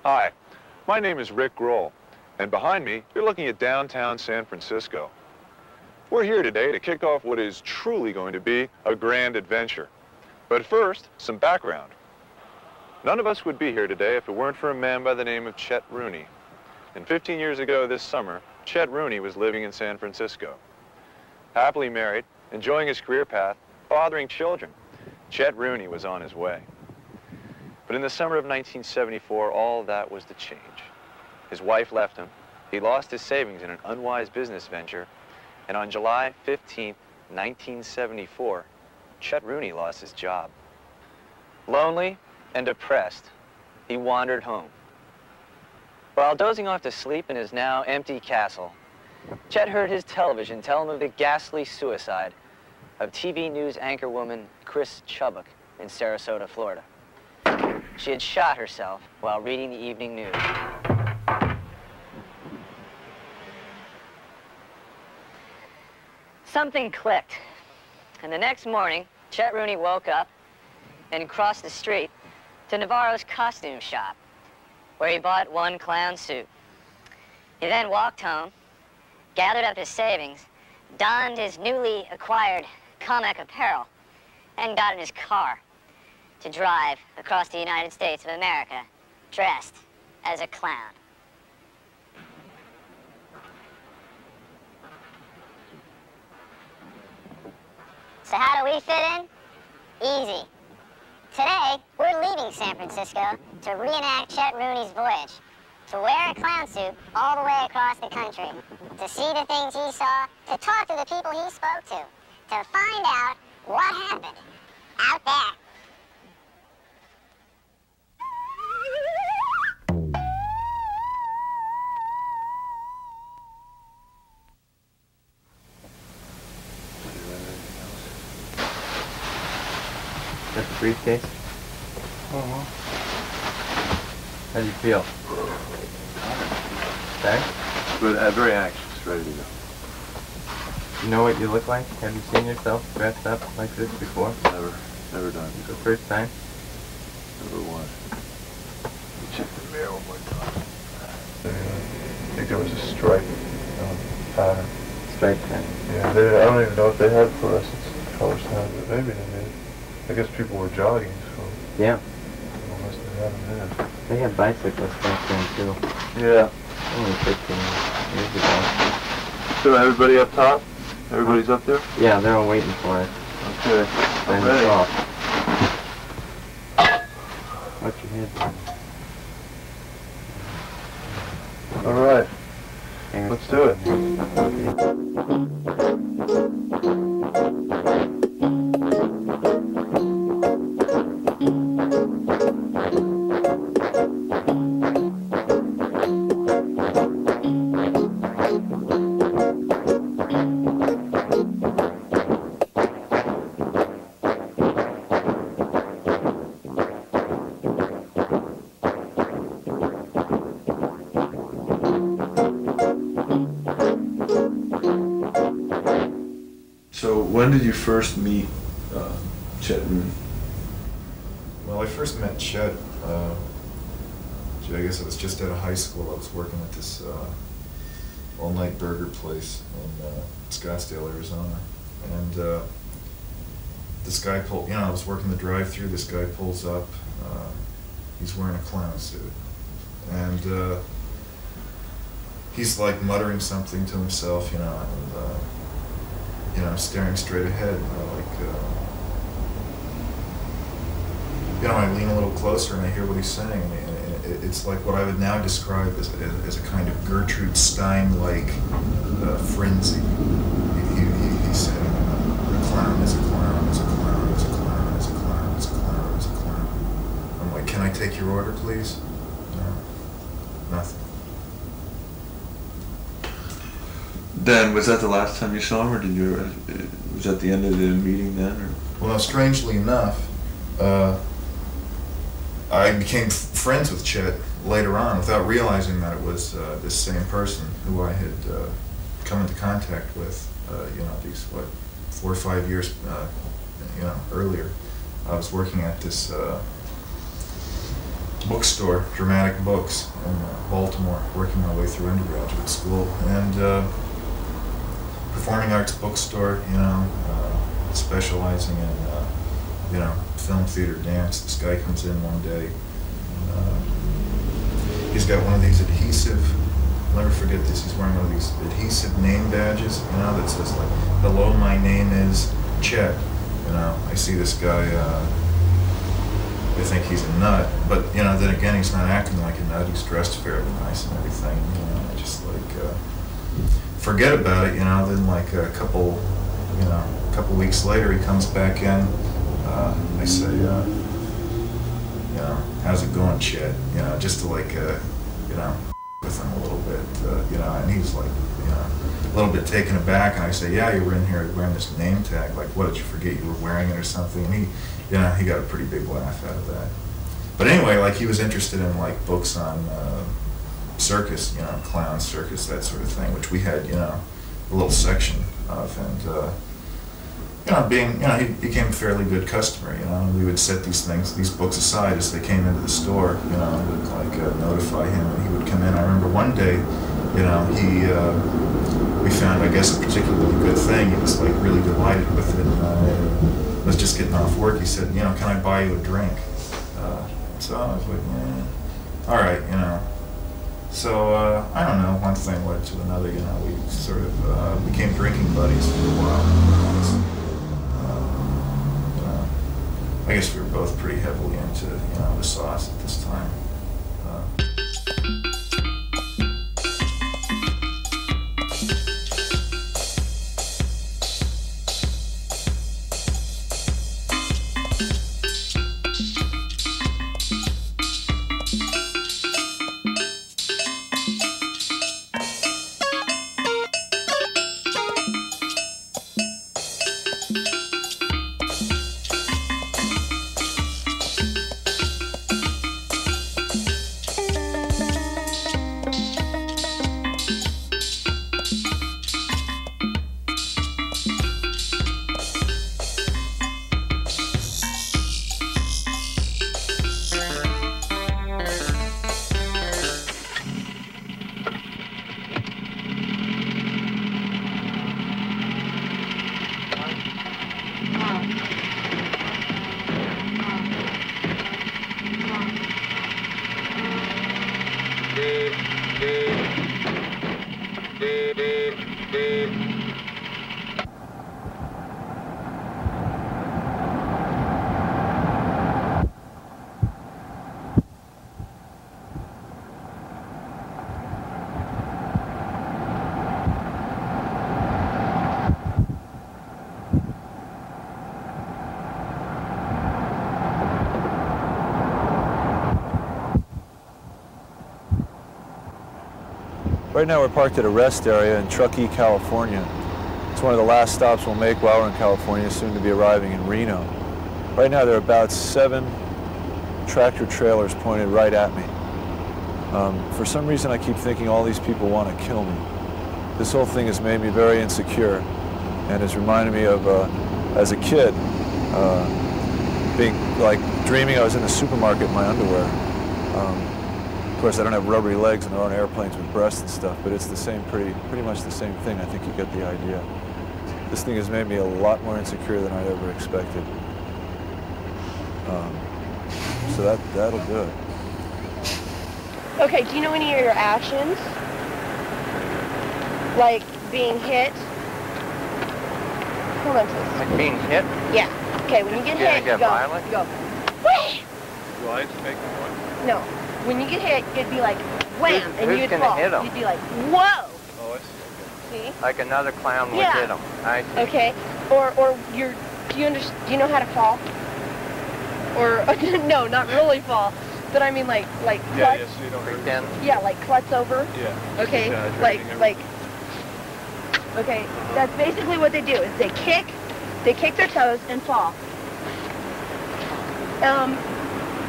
Hi, my name is Rick Grohl, and behind me, you're looking at downtown San Francisco. We're here today to kick off what is truly going to be a grand adventure. But first, some background. None of us would be here today if it weren't for a man by the name of Chet Rooney. And 15 years ago this summer, Chet Rooney was living in San Francisco. Happily married, enjoying his career path, fathering children, Chet Rooney was on his way. But in the summer of 1974, all that was to change. His wife left him, he lost his savings in an unwise business venture, and on July 15, 1974, Chet Rooney lost his job. Lonely and depressed, he wandered home. While dozing off to sleep in his now empty castle, Chet heard his television tell him of the ghastly suicide of TV news anchorwoman Chris Chubbuck in Sarasota, Florida. She had shot herself while reading the evening news. Something clicked, and the next morning, Chet Rooney woke up and crossed the street to Navarro's costume shop, where he bought one clown suit. He then walked home, gathered up his savings, donned his newly acquired comic apparel, and got in his car to drive across the United States of America, dressed as a clown. So how do we fit in? Easy. Today, we're leaving San Francisco to reenact Chet Rooney's voyage, to wear a clown suit all the way across the country, to see the things he saw, to talk to the people he spoke to find out what happened out there. That's the briefcase? How do you feel? Okay? But very anxious, ready to go. You know what you look like? Have you seen yourself dressed up like this before? Never done. The first time? Never once. Check the mirror one more time. I think there was a stripe pattern. Stripe pattern. Yeah, I don't even know if they had fluorescent color signs, but maybe they did. I guess people were jogging, so yeah. They must have had them then. They had bicyclists back then too. Yeah. Only 15 years ago. So everybody up top? Everybody's up there? Yeah, they're all waiting for us. Okay. I'm ready. Watch your head. All right. Let's do it. So when did you first meet Chet Rooney? Well, I first met Chet, I guess it was just out of high school. I was working at this all-night burger place in Scottsdale, Arizona. And this guy I was working the drive-thru, this guy pulls up, he's wearing a clown suit. And he's like muttering something to himself, and I'm staring straight ahead, I lean a little closer and I hear what he's saying, and it's like what I would now describe as a kind of Gertrude Stein-like frenzy. He's saying, a clown is a clown, is a clown, is a clown, is a clown, is a clown, is a clown. I'm like, can I take your order, please? No, nothing. Then, was that the last time you saw him, or was that the end of the meeting then? Or? Well, strangely enough, I became friends with Chet later on without realizing that it was this same person who I had come into contact with, these, 4 or 5 years, earlier. I was working at this bookstore, Dramatic Books, in Baltimore, working my way through undergraduate school, and performing arts bookstore, you know, specializing in, you know, film, theater, dance. This guy comes in one day. He's got one of these adhesive, I'll never forget this, he's wearing one of these adhesive name badges, you know, that says like, hello, my name is Chet. You know, I see this guy, I think he's a nut, but, you know, then again, he's not acting like a nut, he's dressed fairly nice and everything, you know, I just like, forget about it, you know, then like a couple weeks later, he comes back in, I say, you know, how's it going, Chet? You know, just to like, you know, with him a little bit, you know, and he's like, you know, a little bit taken aback, and I say, yeah, you were in here wearing this name tag, like, what, did you forget you were wearing it or something? And he, you know, he got a pretty big laugh out of that. But anyway, like, he was interested in, like, books on circus, you know, clown circus, that sort of thing, which we had, you know, a little section of, and, you know, being, you know, he became a fairly good customer, you know, we would set these things, these books aside as they came into the store, you know, and would, like, notify him when he would come in. I remember one day, you know, we found, I guess, a particularly good thing. He was, like, really delighted with it, and was just getting off work. He said, you know, can I buy you a drink? So I was like, yeah, all right, you know. So, I don't know, one thing led to another, you know, we sort of became drinking buddies for a while. I guess we were both pretty heavily into, you know, the sauce at this time. Right now we're parked at a rest area in Truckee, California. It's one of the last stops we'll make while we're in California, soon to be arriving in Reno. Right now there are about 7 tractor trailers pointed right at me. For some reason I keep thinking all these people want to kill me. This whole thing has made me very insecure and has reminded me of, as a kid, being like dreaming I was in the supermarket in my underwear. Of course, I don't have rubbery legs and there aren't airplanes with breasts and stuff, but it's the same, pretty much the same thing. I think you get the idea. This thing has made me a lot more insecure than I ever expected. So that'll do it. Okay, do you know any of your actions? Like being hit? Hold on, please. Like being hit? Yeah. Okay, when you get hit, get go. violent? You go. Whee! Do I make the noise? No. When you get hit, it'd be like wham, and who's you'd gonna fall. hit 'em? You'd be like, whoa. Oh, I see. Okay. See? Like another clown would Yeah. hit him. I see. Okay. Or do you know how to fall? Or no, not really fall, but I mean like Yeah, clutch. yeah, so you don't Pretend. Yeah, like klutz over. Yeah. Okay. Exaggerating Like. Okay. That's basically what they do. Is they kick their toes and fall.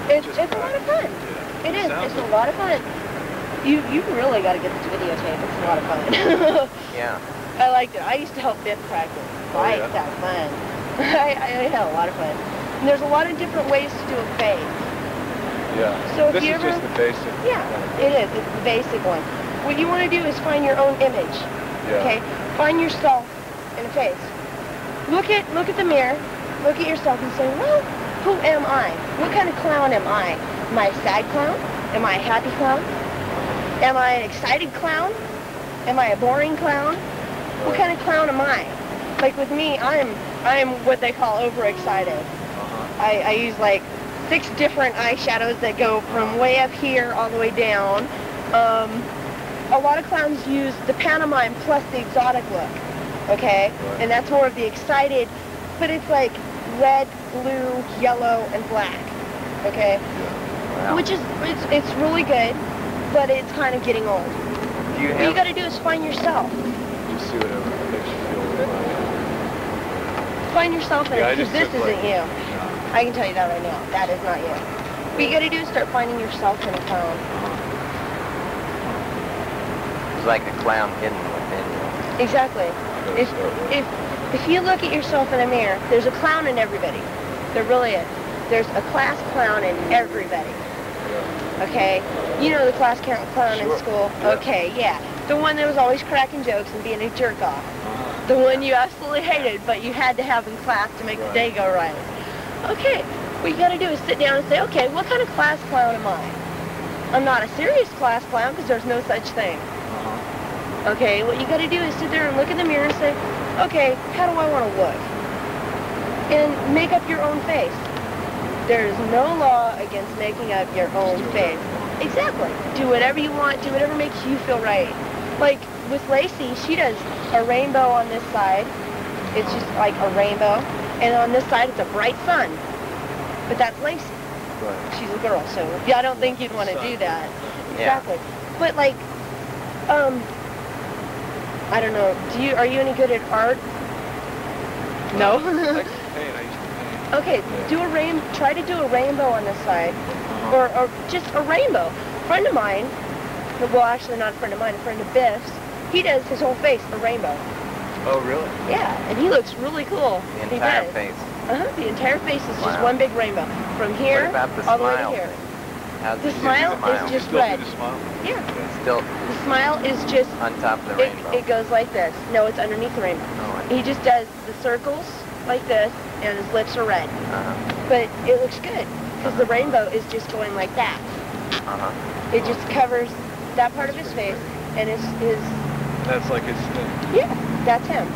It's a lot of fun. Yeah. It is. Sounds It's a lot of fun. You really got to get this videotape. It's a lot of fun. Yeah. I liked it. I used to help Biff practice. Oh, I yeah? used to have fun. I had a lot of fun. And there's a lot of different ways to do a fade. Yeah. So if this you is ever, just the basic. yeah, it is. It's the basic one. What you want to do is find your own image. Yeah. Okay. Find yourself in a face. Look at the mirror. Look at yourself and say, well, who am I? What kind of clown am I? Am I a sad clown? Am I a happy clown? Am I an excited clown? Am I a boring clown? What kind of clown am I? Like with me, I am what they call overexcited. I use like 6 different eyeshadows that go from way up here all the way down. A lot of clowns use the pantomime plus the exotic look, okay? And that's more of the excited, but it's like red, blue, yellow, and black, okay? Wow. Which is, it's really good, but it's kind of getting old. Do you What you have? got to do is find yourself. Just see whatever makes you feel right. Find yourself in Yeah, I it, because just this took, isn't you. I can tell you that right now. That is not you. What you got to do is start finding yourself in a clown. It's like a clown hidden within you. Exactly. If you look at yourself in a mirror, there's a clown in everybody. There really is. There's a class clown in everybody. Okay? You know the class clown in school? Yeah. Okay, yeah. The one that was always cracking jokes and being a jerk off. The one you absolutely hated, but you had to have in class to make the day go right. Okay, what you gotta do is sit down and say, okay, what kind of class clown am I? I'm not a serious class clown because there's no such thing. Okay, what you gotta do is sit there and look in the mirror and say, okay, how do I want to look? And make up your own face. There's no law against making up your own face. Exactly. Do whatever you want, do whatever makes you feel right. Like with Lacey, she does a rainbow on this side. It's just like a rainbow. And on this side, it's a bright sun. But that's Lacey. Right. She's a girl, so yeah, I don't think you'd want to do that. Yeah. Exactly. But like, I don't know. Are you any good at art? No. I used to paint. I used to paint. Okay, try to do a rainbow on this side, or just a rainbow. A friend of mine, well, actually not a friend of mine, a friend of Biff's, he does his whole face a rainbow. Oh, really? Yeah, and he looks really cool. The He entire does. face. The entire face is just Wow. one big rainbow. From here, What about the all the way to smile here. thing? How's The it do smile smile? is just Still red. do the smile? Yeah. Still The smile is just, on top of the rainbow. it goes like this. No, it's underneath the rainbow. Oh, He just does the circles like this, and his lips are red. But it looks good, because the rainbow is just going like that. It just covers that part of his face, and his That's like his thing. yeah, that's him.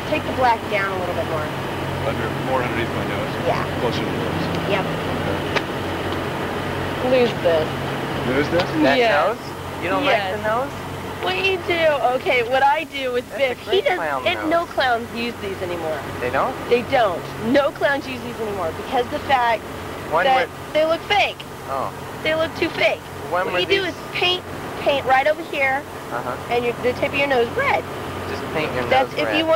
Take the black down a little bit more. More underneath my nose. Yeah. Closer to the nose. Yep. Lose this. Lose this? That Yes. nose? You don't Yes. like the nose? What you do? Okay, what I do with That's a Biff, great he does, clown and nose. no clowns use these anymore. They don't? They don't. No clowns use these anymore because the fact When that were... they look fake. Oh. They look too fake. When What were you do these- is paint right over here, and the tip of your nose red. Just paint your That's nose if red. you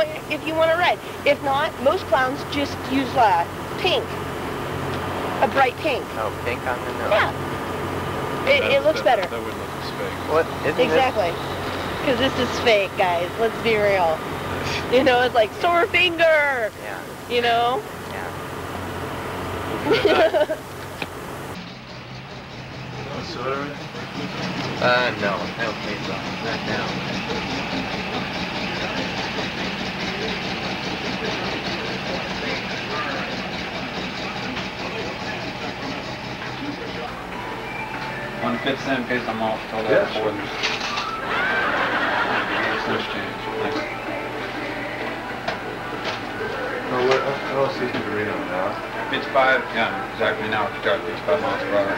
want it red. If not, most clowns just use pink, a bright pink. Oh, pink on the nose. Yeah, it looks better. That would look as fake. What? Isn't Exactly, because this is fake, guys. Let's be real. You know, it's like sore finger. This... Yeah. You know. Yeah. Soda or anything? No. I don't think so. Not now. One 5th cent piece I'm off till Yeah, that sure. Cents change. Thanks. Oh, what, I don't see you read them now. It's 5, yeah, exactly now it's got 5 miles per hour.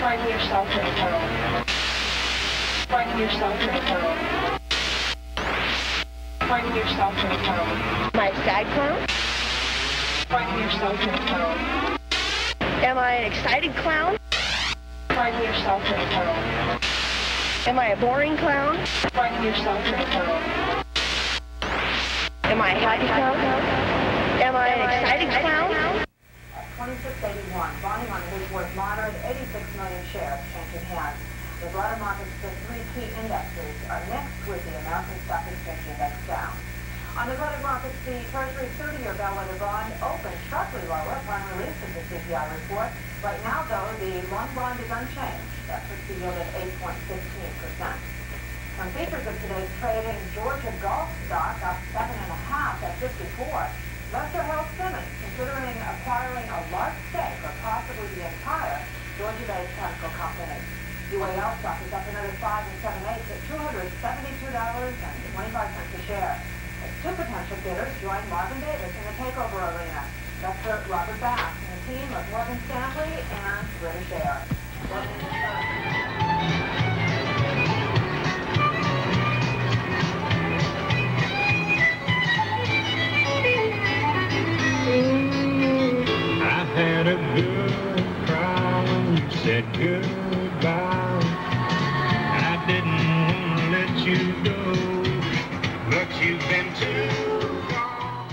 Find yourself in a clown. Find yourself in a clown. Find yourself in a clown. Am I a sad clown? Find yourself in a clown. Am I an excited clown? Find yourself in a clown. Am I a boring clown? Find yourself in a clown. Am I a happy clown? Am I an excited clown? At 2681, bonding on his worth moderate 86 million shares changing hands. The broader markets, the three key indexes are next with the American Stock Exchange Index down. On the credit markets, the Treasury 30-year bellwether bond opened sharply lower upon release of the CPI report. Right now, though, the long bond is unchanged. That puts the yield at 8.15%. Some features of today's trading: Georgia Gulf stock up 7.5 at 54. Lester Hill Simmons considering acquiring a large stake or possibly the entire Georgia-based chemical company. UAL stock is up another 5 7/8 at $272.25 a share. As two potential bidders join Marvin Davis in the takeover arena. That's Robert Bass and the team of Morgan Stanley and British Air. I had a good cry when you said goodbye. I didn't want to let you go, but you've been too long.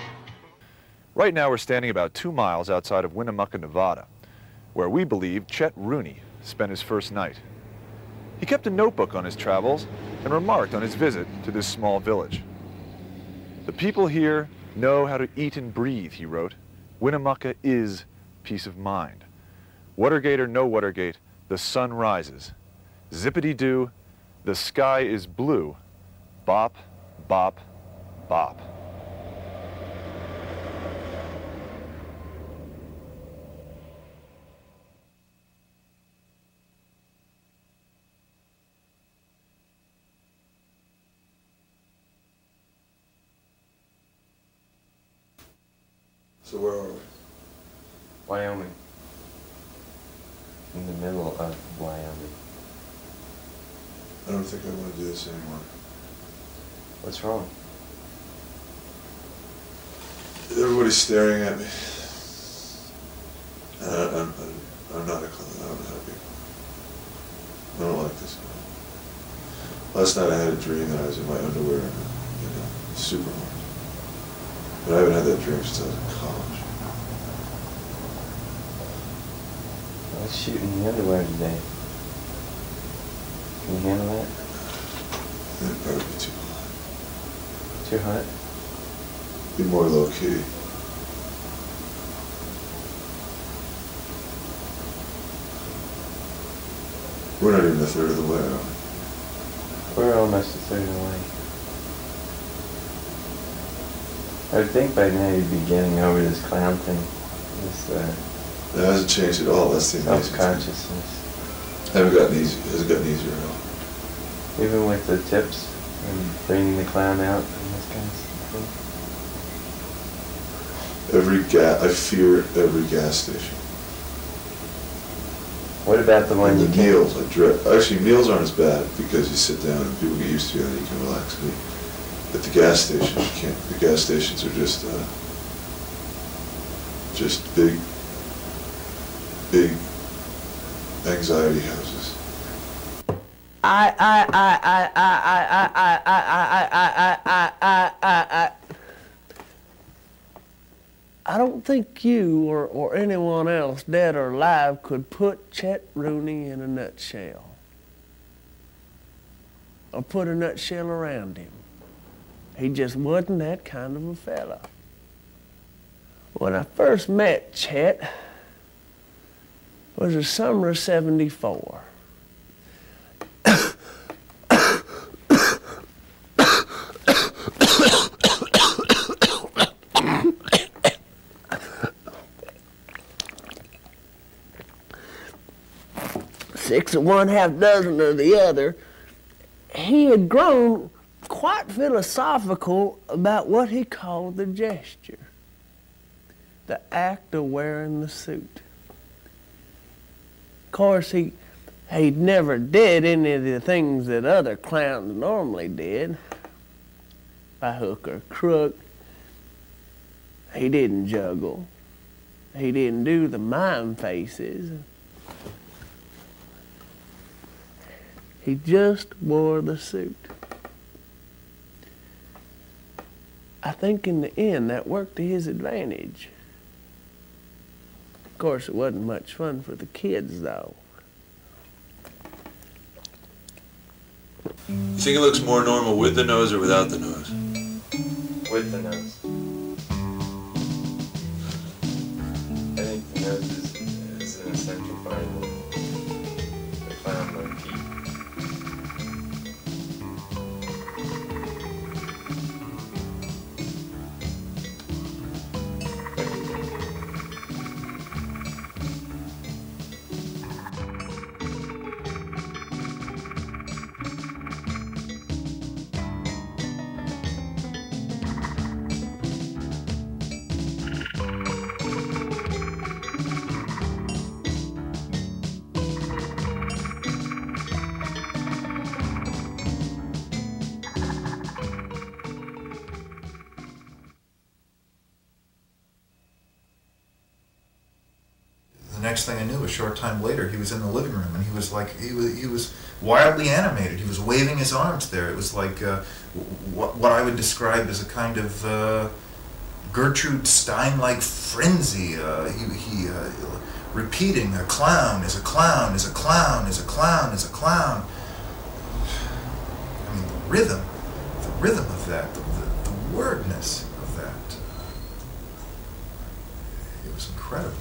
Right now we're standing about 2 miles outside of Winnemucca, Nevada, where we believe Chet Rooney spent his first night. He kept a notebook on his travels and remarked on his visit to this small village. "The people here know how to eat and breathe," he wrote. "Winnemucca is peace of mind. Watergate or no Watergate, the sun rises. Zippity-doo, the sky is blue. Bop, bop, bop." So where are we? Wyoming. In the middle of Wyoming. I don't think I want to do this anymore. What's wrong? Everybody's staring at me. I'm not a clown. I don't help you. I don't like this. Last night I had a dream that I was in my underwear in a supermarket. But I haven't had that dream since I was in college. I was shooting the underwear today. Can you handle that? It'd probably be too hot. Too hot? Be more low-key. We're not even a third of the way, are we? We're almost a third of the way. I would think by now you'd be getting over this clown thing. This, It hasn't changed at all. That's the amazing thing. self-consciousness. It hasn't gotten easier at all. Even with the tips and bringing the clown out and this kind of thing. I fear every gas station. What about the one And you the can't? meals, I dread. Actually, meals aren't as bad because you sit down and people get used to you and you can relax. But the gas stations, you can't. The gas stations are just big anxiety houses. I don't think you or anyone else, dead or alive, could put Chet Rooney in a nutshell. Or put a nutshell around him. He just wasn't that kind of a fella. When I first met Chet, it was the summer of '74. Six of one, half dozen of the other. He had grown quite philosophical about what he called the gesture, the act of wearing the suit. Of course, he He never did any of the things that other clowns normally did. By hook or crook. He didn't juggle. He didn't do the mime faces. He just wore the suit. I think in the end that worked to his advantage. Of course, it wasn't much fun for the kids, though. You think it looks more normal with the nose or without the nose? With the nose. I think the nose is an essential part of the clown motif. The next thing I knew, a short time later, he was in the living room, and he was like, he was wildly animated. He was waving his arms there. It was like what I would describe as a kind of Gertrude Stein-like frenzy. He repeating, "A clown is a clown is a clown is a clown is a clown." I mean, the rhythm of that, the wordness of that. It was incredible.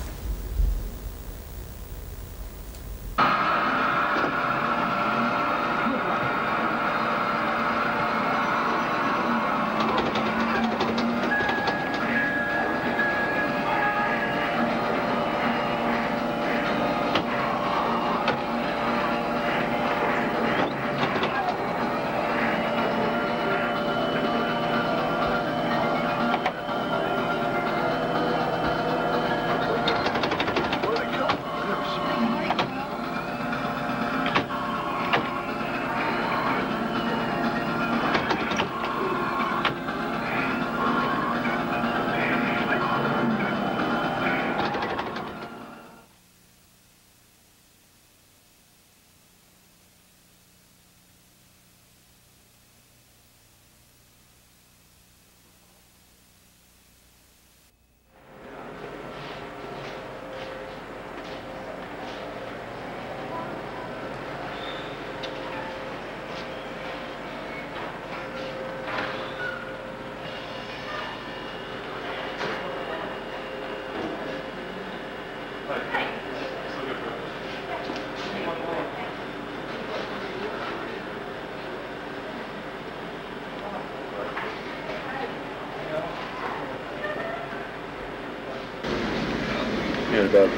Peanut butter.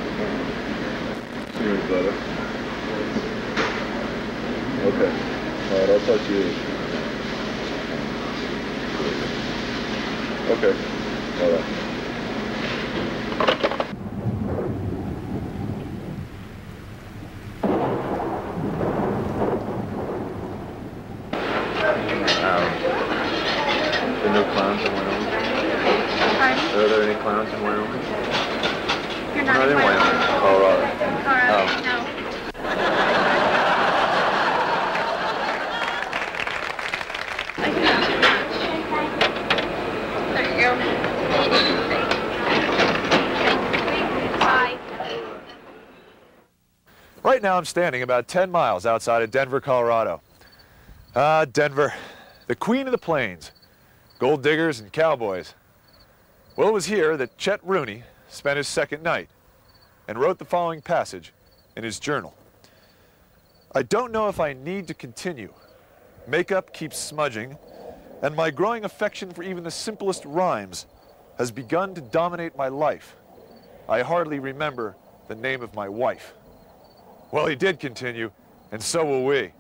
Peanut butter. Okay. All right, I'll talk to you. Okay. All right. Are there no clowns in Wyoming? Pardon? Are there any clowns in Wyoming? You're Not not in in Wyoming. Colorado. Colorado? Oh. No. I can have too much. There you go. Bye. Right now I'm standing about 10 miles outside of Denver, Colorado. Ah, Denver, the queen of the plains, gold diggers and cowboys. Well, it was here that Chet Rooney spent his second night and wrote the following passage in his journal. I don't know if I need to continue. Makeup keeps smudging, and my growing affection for even the simplest rhymes has begun to dominate my life. I hardly remember the name of my wife. Well, he did continue, and so will we.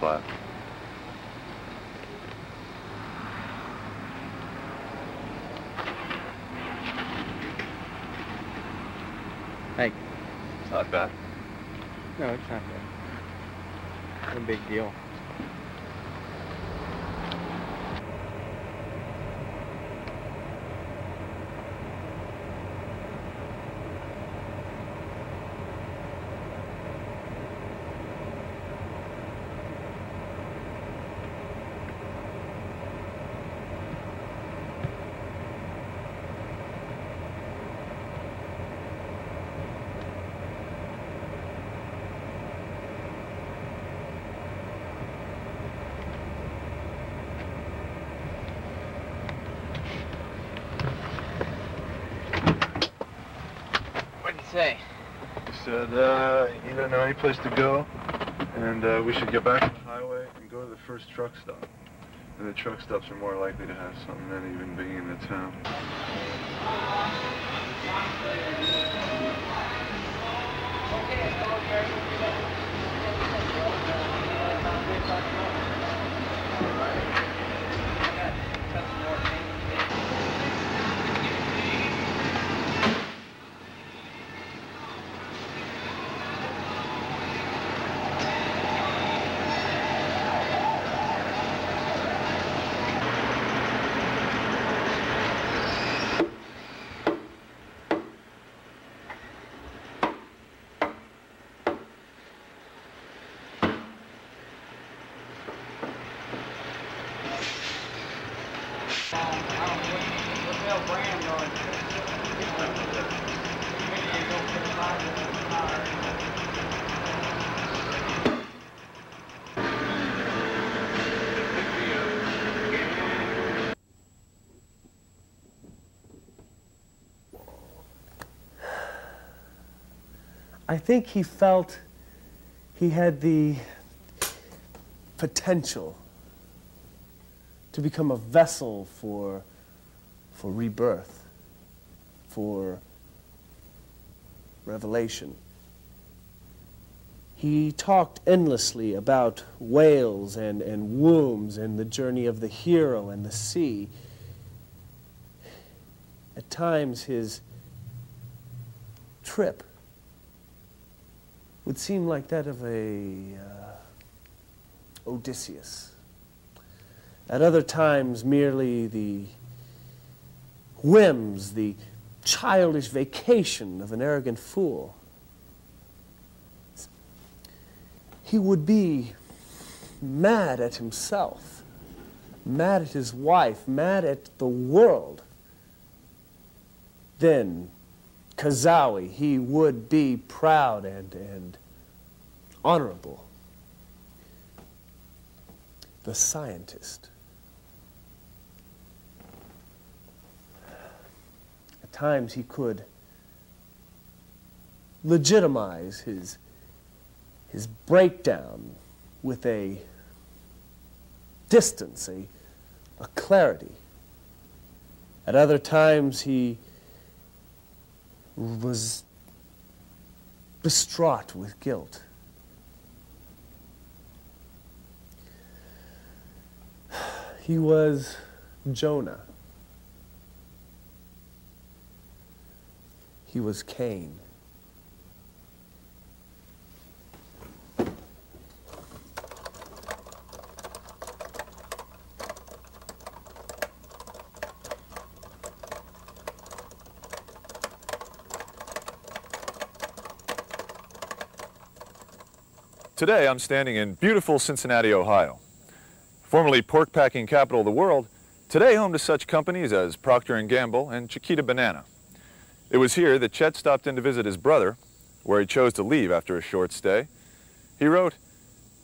flat. Hey. It's not bad. No, it's not bad. No big deal. Say? He said he didn't know any place to go, and we should get back on the highway and go to the first truck stop. And the truck stops are more likely to have something than even being in the town. I think he felt he had the potential to become a vessel for rebirth, for revelation. He talked endlessly about whales and wombs and the journey of the hero and the sea. At times his trip would seem like that of a Odysseus. At other times, merely the whims, the childish vacation of an arrogant fool. He would be mad at himself, mad at his wife, mad at the world. Then, Kazawi, he would be proud and honorable. The scientist. At times he could legitimize his breakdown with a distance, a clarity. At other times he was distraught with guilt. He was Jonah. He was Cain. Today I'm standing in beautiful Cincinnati, Ohio. Formerly pork packing capital of the world, today home to such companies as Procter & Gamble and Chiquita Banana. It was here that Chet stopped in to visit his brother, where he chose to leave after a short stay. He wrote,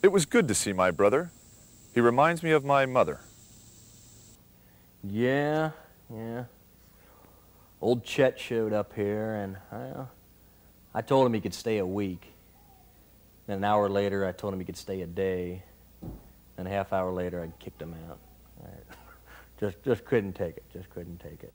"It was good to see my brother. He reminds me of my mother." Yeah. Old Chet showed up here, and I told him he could stay a week. Then an hour later, I told him he could stay a day. And a half hour later, I kicked him out. Just couldn't take it. Just couldn't take it.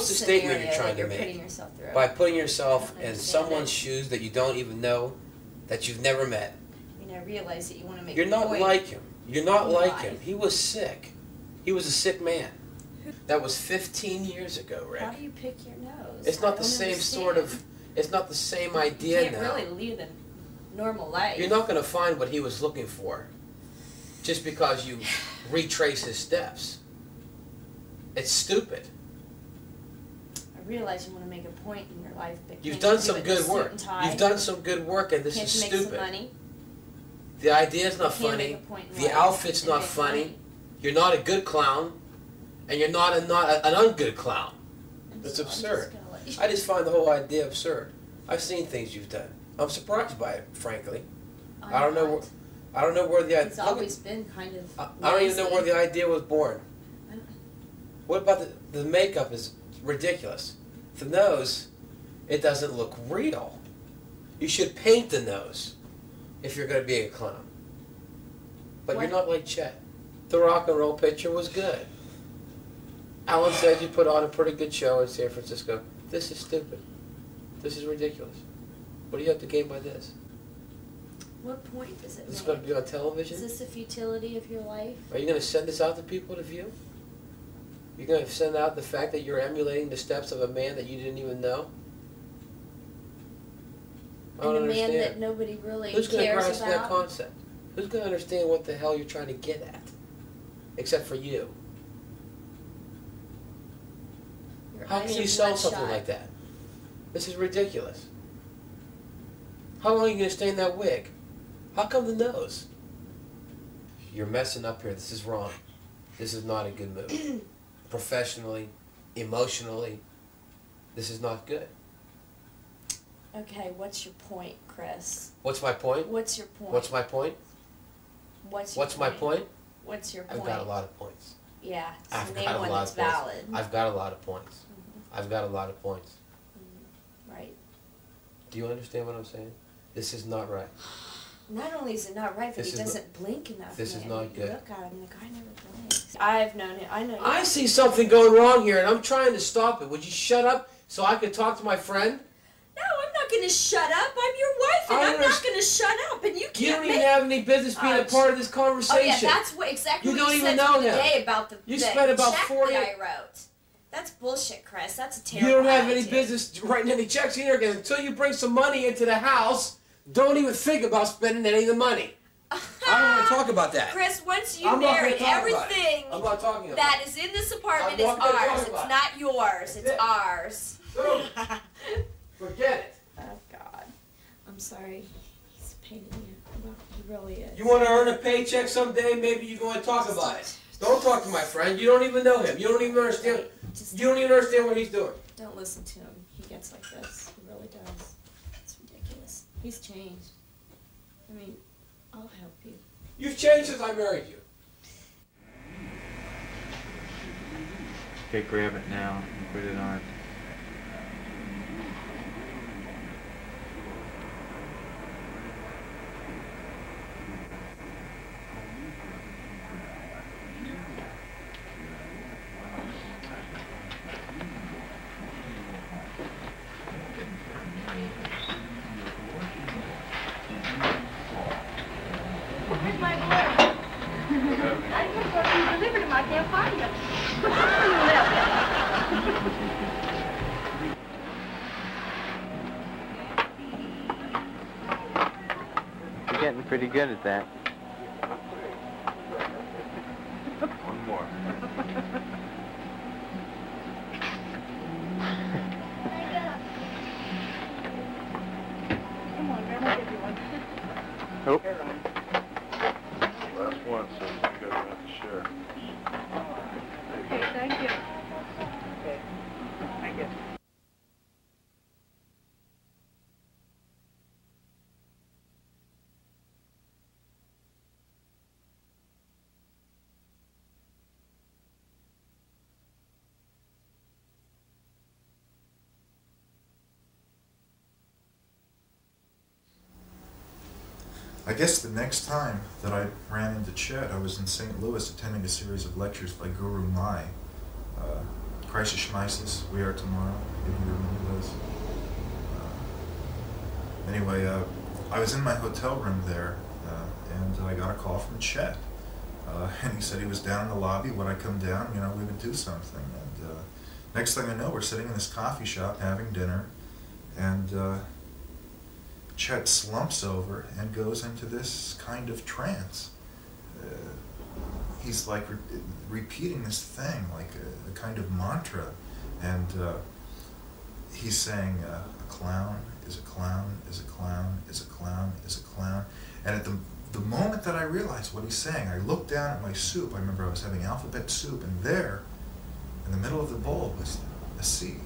what's the statement you're trying to putting make? yourself through. By putting yourself in understand someone's it. shoes that you don't even know, that you've never met. I mean, I realize that you want to make You're a not point. like him. You're not in like life. him. He was sick. He was a sick man. That was 15 years ago, Rick. How do you pick your nose? It's I not the don't same understand. sort of, it's not the same idea You can't now. really lead a normal life. You're not going to find what he was looking for just because you retrace his steps. It's stupid. I realize you want to make a point in your life, but You've can't done you do some it in a good suit work. and tie? You've done some good work, and this Can't is you make stupid. some money? The idea's not You can't funny. make a point in The life outfit's and not make funny. money. You're not a good clown, and you're not an ungood clown. It's absurd. I just find the whole idea absurd. I've seen things you've done. I'm surprised by it, frankly. I don't know. I don't know where the It's always been kind of. I don't even know lazy. where the idea was born. What about the makeup is ridiculous. The nose, it doesn't look real. You should paint the nose if you're going to be a clown. But you're not like Chet. The rock and roll picture was good. Alan said you put on a pretty good show in San Francisco. This is stupid. This is ridiculous. What do you have to gain by this? What point does it Is this make? going to be on television? Is this the futility of your life? Are you going to send this out to people to view? You're going to send out the fact that you're emulating the steps of a man that you didn't even know? I don't And a man understand. that nobody really Who's going to cares grasp that about? concept? Who's going to understand what the hell you're trying to get at? Except for you. Your How eyes can are you sell bloodshot. something like that? This is ridiculous. How long are you going to stay in that wig? How come the nose? You're messing up here. This is wrong. This is not a good move. Professionally, emotionally, this is not good. Okay, what's your point, Chris? What's my point? What's your point? What's my point? What's your What's my point? What's your point? I've got a lot of points. Yeah, so I've name got a one lot that's of points. valid. I've got a lot of points. I've got a lot of points. Right. Do you understand what I'm saying? This is not right. Not only is it not right, but This he is doesn't blink enough. this is man. not You good. Look at him, the guy never blinks. I've known him. I know. I see something going wrong here, and I'm trying to stop it. Would you shut up so I could talk to my friend? No, I'm not going to shut up. I'm your wife, and I I'm not understand- going to shut up. And you can't. You don't even make- have any business being a part of this conversation. Oh yeah, that's what exactly You what don't you even said know to me him. today about the You the spent about check 40 that I wrote. That's bullshit, Chris. That's a You terrible don't have any attitude. business writing any checks either, because until you bring some money into the house, don't even think about spending any of the money. I don't want to talk about that. Chris, once you I'm not gonna married, talk about it. everything I'm not talking about that it. is in this apartment I'm is not gonna talk ours. about It's it. not yours. It's it. ours. So, forget it. Oh God, I'm sorry. He's a pain in the well, he really is. You want to earn a paycheck someday? Maybe you go and talk about it. Don't talk to my friend. You don't even know him. You don't even understand. You don't even understand what he's doing. Don't listen to him. He gets like this. He really does. It's ridiculous. He's changed. I mean, I'll help you. You've changed since I married you. Okay, grab it now and put it on. Where's my balloon? I just thought you delivered him. I can't find him. You're getting pretty good at that. One more. Come on, Grandma, give you one. Oh. Last one, so you guys will have to share. Okay, thank you. Okay, thank you. I guess the next time that I ran into Chet, I was in St. Louis attending a series of lectures by Guru Mai. Crisis Schmices, We Are Tomorrow, if you remember those. Anyway, I was in my hotel room there, and I got a call from Chet. And he said he was down in the lobby. When I come down, you know, we would do something. And next thing I know, we're sitting in this coffee shop having dinner, and Chet slumps over and goes into this kind of trance. He's like repeating this thing, like a kind of mantra, and he's saying, a clown is a clown is a clown is a clown is a clown. And at the moment that I realized what he's saying, I looked down at my soup. I remember I was having alphabet soup, and there, in the middle of the bowl, was a C,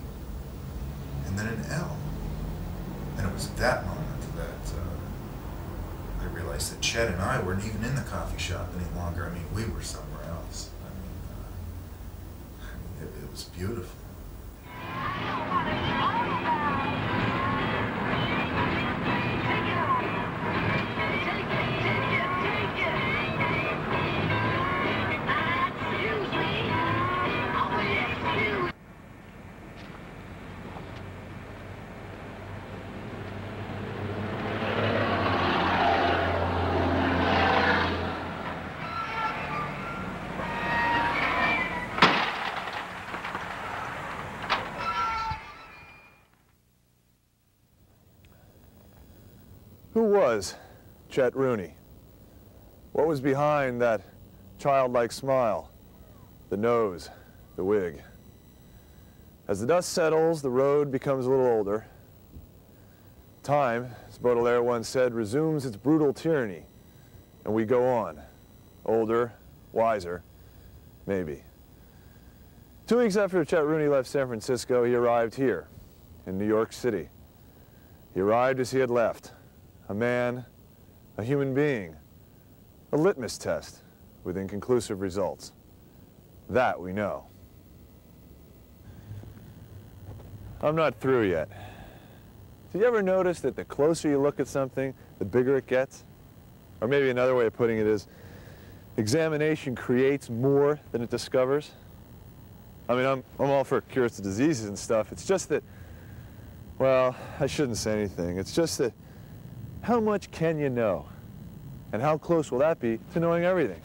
and then an L. And it was at that moment that I realized that Chet and I weren't even in the coffee shop any longer. I mean, we were somewhere else. I mean, it was beautiful. Who was Chet Rooney? What was behind that childlike smile, the nose, the wig? As the dust settles, the road becomes a little older. Time, as Baudelaire once said, resumes its brutal tyranny, and we go on, older, wiser, maybe. 2 weeks after Chet Rooney left San Francisco, he arrived here, in New York City. He arrived as he had left. A man, a human being, a litmus test with inconclusive results. That we know. I'm not through yet. Did you ever notice that the closer you look at something, the bigger it gets? Or maybe another way of putting it is, examination creates more than it discovers. I mean, I'm all for cures to diseases and stuff. It's just that, well, I shouldn't say anything. It's just that, how much can you know? And how close will that be to knowing everything?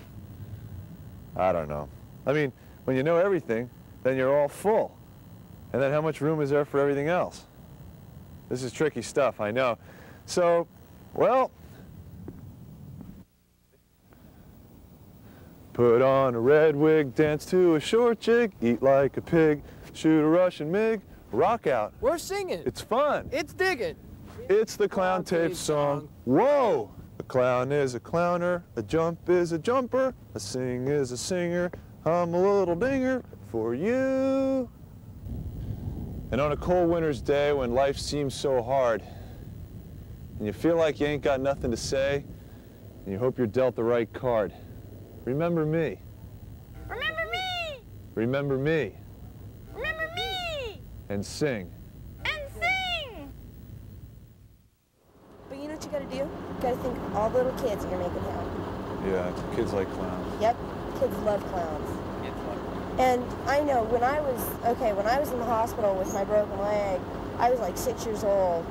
I don't know. I mean, when you know everything, then you're all full. And then how much room is there for everything else? This is tricky stuff, I know. So, well, put on a red wig, dance to a short jig, eat like a pig, shoot a Russian MiG, rock out. We're singing. It's fun. It's digging. It's the clown tape song. Whoa! A clown is a clowner, a jump is a jumper, a sing is a singer, I'm a little dinger for you. And on a cold winter's day when life seems so hard, and you feel like you ain't got nothing to say, and you hope you're dealt the right card, remember me. Remember me! Remember me. Remember me! And sing. But you know what you gotta do? You gotta think of all the little kids that you're making happy. Yeah, kids like clowns. Yep, kids love clowns. And I know when I was in the hospital with my broken leg, I was like 6 years old.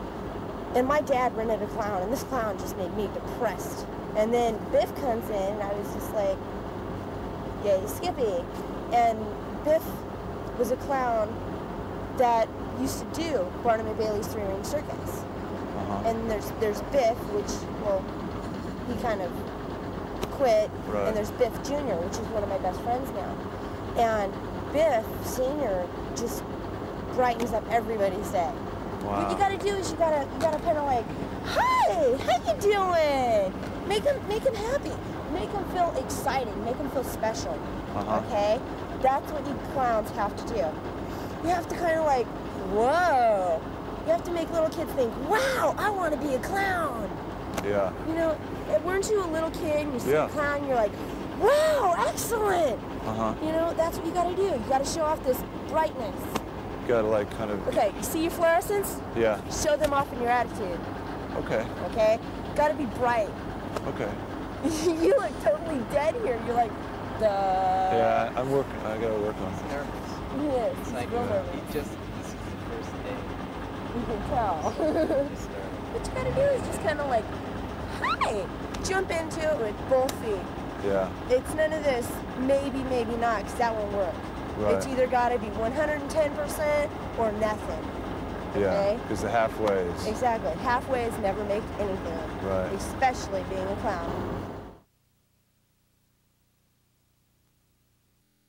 And my dad rented a clown, and this clown just made me depressed. And then Biff comes in, and I was just like, yay, Skippy. And Biff was a clown that used to do Barnum and Bailey's Three-Ring Circus. And there's Biff, which, well, he kind of quit. Right. And there's Biff Jr., which is one of my best friends now. And Biff Sr. just brightens up everybody's day. Wow. What you gotta do is you gotta kind of like, hi, how you doing? Make him happy. Make him feel exciting. Make him feel special. Okay? That's what you clowns have to do. You have to kind of like, whoa. You have to make little kids think, wow, I want to be a clown. Yeah. You know, weren't you a little kid and you see a clown and you're like, wow, excellent. You know, that's what you got to do. You got to show off this brightness. You got to like kind of... Okay, you see your fluorescents? Yeah. Show them off in your attitude. Okay. Okay? Got to be bright. Okay. You look totally dead here. You're like, duh. Yeah, I'm working. I got to work on it. He is. It's He's like real nervous. this is the first day. You can tell. What you gotta do is just kind of like, hi! Jump into it with both feet. Yeah. It's none of this maybe, maybe not, because that won't work. Right. It's either gotta be 110% or nothing. Yeah, Okay? because the halfways. Exactly. Halfways never make anything. Right. Especially being a clown.